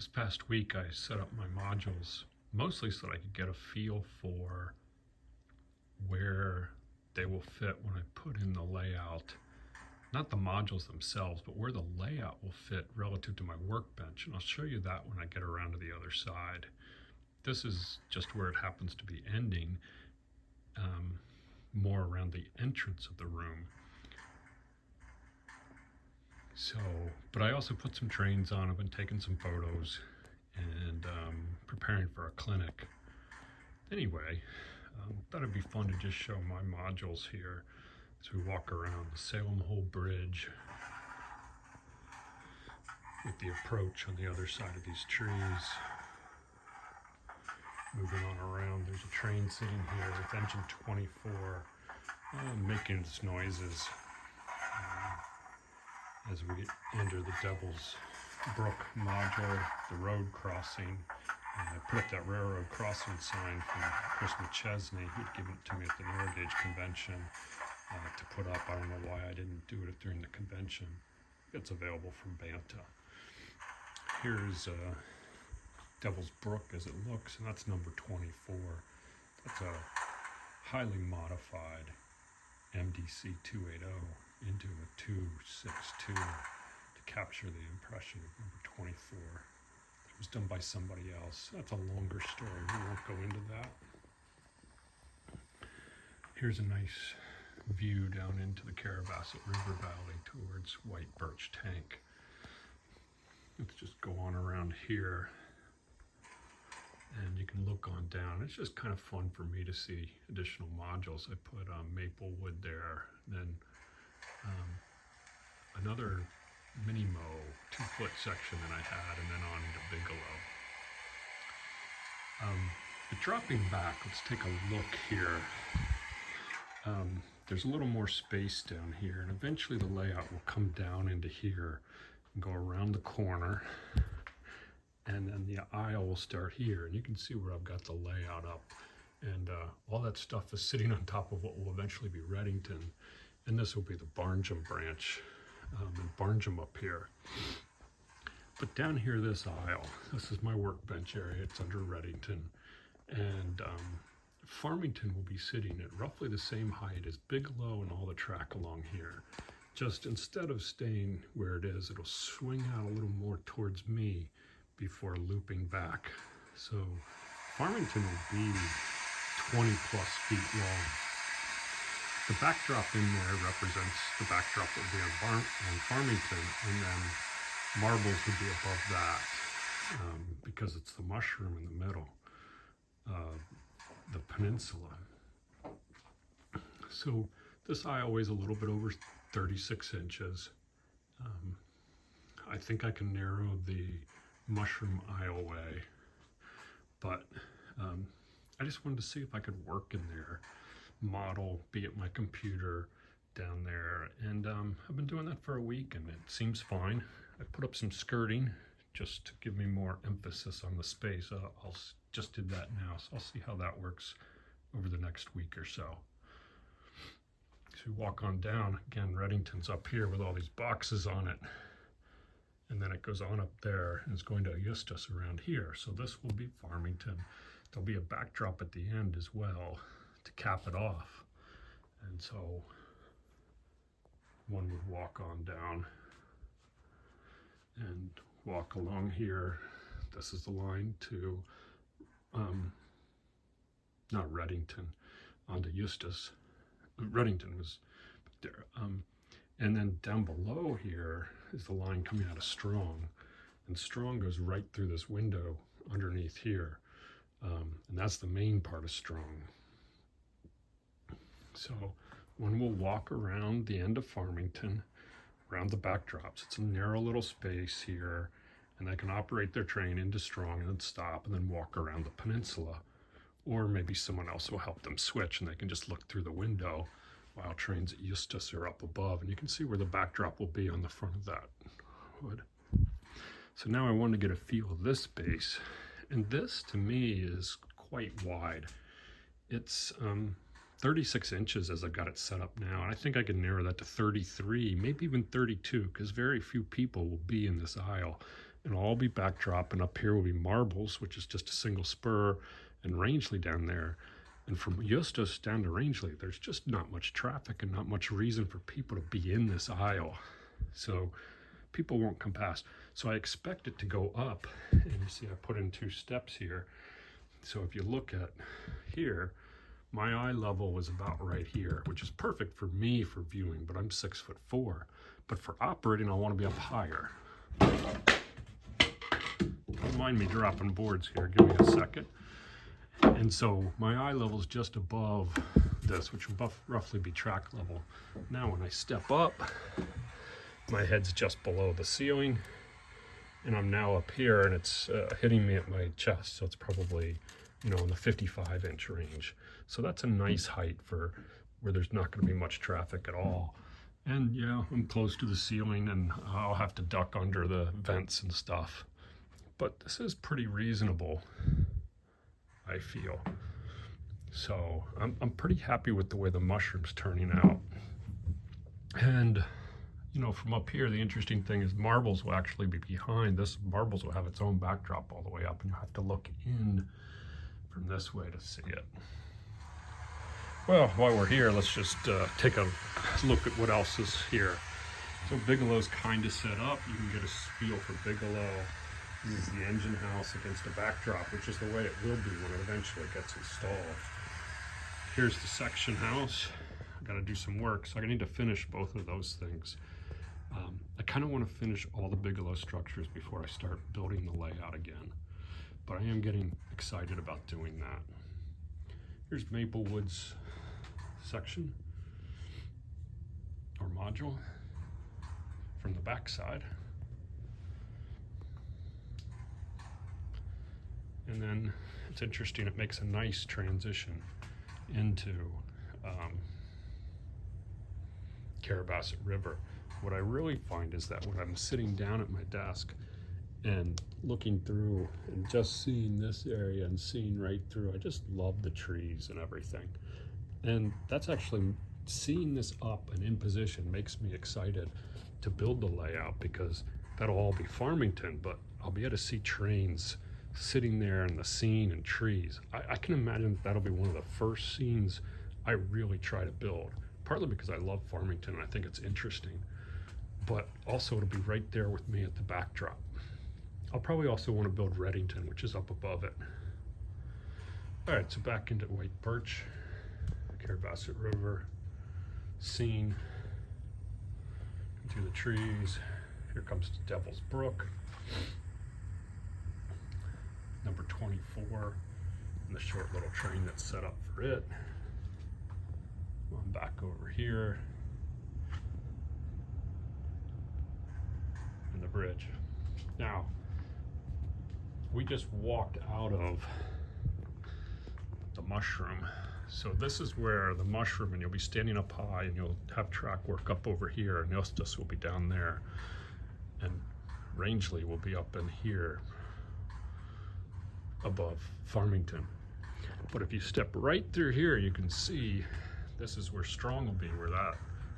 This past week I set up my modules mostly so that I could get a feel for where they will fit when I put in the layout. Not the modules themselves, but where the layout will fit relative to my workbench. And I'll show you that when I get around to the other side. This is just where it happens to be ending, more around the entrance of the room. So, but I also put some trains on. I've been taking some photos and preparing for a clinic. Anyway, thought it'd be fun to just show my modules here as we walk around the Salem Hole Bridge with the approach on the other side of these trees. Moving on around, there's a train sitting here with engine 24 making its noises as we enter the Devil's Brook module, the road crossing. I put up that railroad crossing sign from Chris McChesney. He'd given it to me at the Norgage convention to put up. I don't know why I didn't do it during the convention. It's available from Banta. Here's Devil's Brook as it looks, and that's number 24. That's a highly modified MDC 280 into a 262 to capture the impression of number 24. It was done by somebody else. That's a longer story. We won't go into that. Here's a nice view down into the Carabasset River Valley towards White Birch Tank. Let's just go on around here and you can look on down. It's just kind of fun for me to see additional modules. I put maple wood there, then another mini mow 2-foot section that I had, and then on to Bigelow. But dropping back, let's take a look here. There's a little more space down here, and eventually the layout will come down into here and go around the corner, and then the aisle will start here, and you can see where I've got the layout up, and all that stuff is sitting on top of what will eventually be Reddington, and this will be the Barnjum branch, and Barnjum up here. But down here, this aisle, this is my workbench area. It's under Reddington, and Farmington will be sitting at roughly the same height as Bigelow and all the track along here. Just instead of staying where it is, it'll swing out a little more towards me before looping back. So Farmington will be 20 plus feet long. The backdrop in there represents the backdrop that would be on Farmington, and then marbles would be above that because it's the mushroom in the middle, the peninsula. So this aisle weighs a little bit over 36 inches. I think I can narrow the mushroom aisleway, but I just wanted to see if I could work in there, model, be at my computer down there, and I've been doing that for a week and it seems fine. I put up some skirting just to give me more emphasis on the space. I'll just did that now, so I'll see how that works over the next week or so. So we walk on down, again, Reddington's up here with all these boxes on it, and then it goes on up there and it's going to Eustis around here. So this will be Farmington. There'll be a backdrop at the end as well to cap it off. And so one would walk on down and walk along here. This is the line to, not Reddington, onto Eustis. Reddington was there. And then down below here is the line coming out of Strong. And Strong goes right through this window underneath here. And that's the main part of Strong. So one will walk around the end of Farmington, around the backdrops. It's a narrow little space here, and they can operate their train into Strong and then stop and then walk around the peninsula. Or maybe someone else will help them switch and they can just look through the window while trains at Eustis are up above. And you can see where the backdrop will be on the front of that hood. So now I want to get a feel of this space. And this to me is quite wide. It's 36 inches as I've got it set up now. And I think I can narrow that to 33, maybe even 32, because very few people will be in this aisle. It'll all be backdrop, and up here will be marbles, which is just a single spur, and Rangeley down there. And from Eustis down to Rangeley, there's just not much traffic and not much reason for people to be in this aisle. So people won't come past. So I expect it to go up. And you see I put in 2 steps here. So if you look at here, my eye level was about right here, which is perfect for me for viewing, but I'm 6'4". But for operating, I want to be up higher. Don't mind me dropping boards here. Give me a second. And so my eye level is just above this, which will roughly be track level. Now when I step up, my head's just below the ceiling, and I'm now up here, and it's hitting me at my chest, so it's probably, you know, in the 55-inch range. So that's a nice height for where there's not going to be much traffic at all. And yeah, I'm close to the ceiling, and I'll have to duck under the vents and stuff. But this is pretty reasonable, I feel. So I'm pretty happy with the way the mushroom's turning out. And you know, from up here, the interesting thing is marbles will actually be behind. This marbles will have its own backdrop all the way up, and you have to look in from this way to see it. Well, while we're here, let's just take a look at what else is here. So Bigelow's kind of set up. You can get a feel for Bigelow. This is the engine house against a backdrop, which is the way it will be when it eventually gets installed. Here's the section house. I got to do some work, so I need to finish both of those things. I kind of want to finish all the Bigelow structures before I start building the layout again, but I am getting excited about doing that. Here's Maplewood's section or module from the back side. And then it's interesting, it makes a nice transition into Carrabassett River. What I really find is that when I'm sitting down at my desk and looking through and just seeing this area and seeing right through, I just love the trees and everything. And that's actually, seeing this up and in position makes me excited to build the layout, because that'll all be Farmington, but I'll be able to see trains sitting there in the scene and trees. I can imagine that'll be one of the first scenes I really try to build, partly because I love Farmington and I think it's interesting, but also it'll be right there with me at the backdrop. I'll probably also want to build Reddington, which is up above it. All right, so back into White Birch, Carrabassett River, scene, through the trees. Here comes the Devil's Brook, number 24, and the short little train that's set up for it. I'm back over here, and the bridge. Now, we just walked out of the mushroom. So this is where the mushroom, and you'll be standing up high, and you'll have track work up over here, and Eustis will be down there, and Rangeley will be up in here above Farmington. But if you step right through here, you can see this is where Strong will be, where that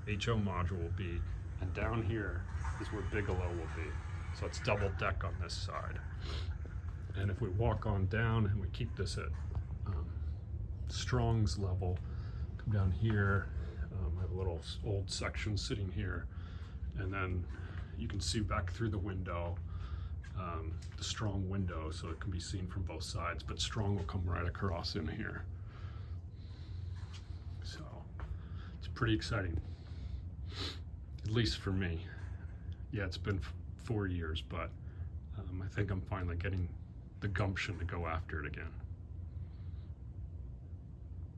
HO module will be, and down here is where Bigelow will be. So it's double deck on this side. And if we walk on down and we keep this at Strong's level, come down here, I have a little old section sitting here, and then you can see back through the window, the Strong window, so it can be seen from both sides, but Strong will come right across in here. So it's pretty exciting, at least for me. Yeah, it's been 4 years, but I think I'm finally getting the gumption to go after it again.